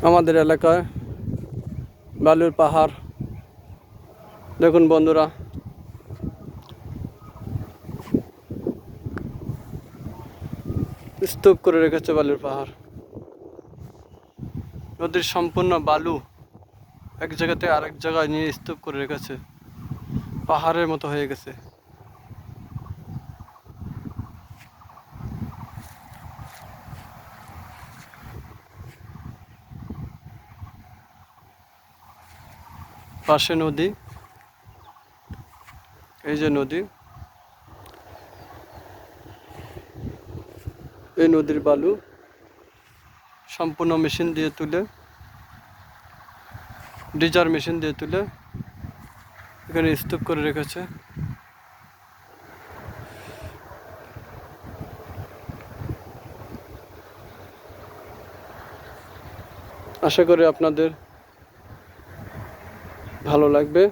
আমাদের এলাকায় বালুর পাহাড় দেখুন বন্ধুরা, স্তূপ করে রেখেছে বালুর পাহাড়। নদীর সম্পূর্ণ বালু এক জায়গাতে আরেক জায়গায় নিয়ে স্তূপ করে রেখেছে, পাহাড়ের মতো হয়ে গেছে। পাশে নদী, এই যে নদী, এই নদীর বালু সম্পূর্ণ মেশিন দিয়ে তুলে, ডিজার মেশিন দিয়ে তুলে এখানে স্তূপ করে রেখেছে। আশা করি আপনাদের ভালো লাগবে।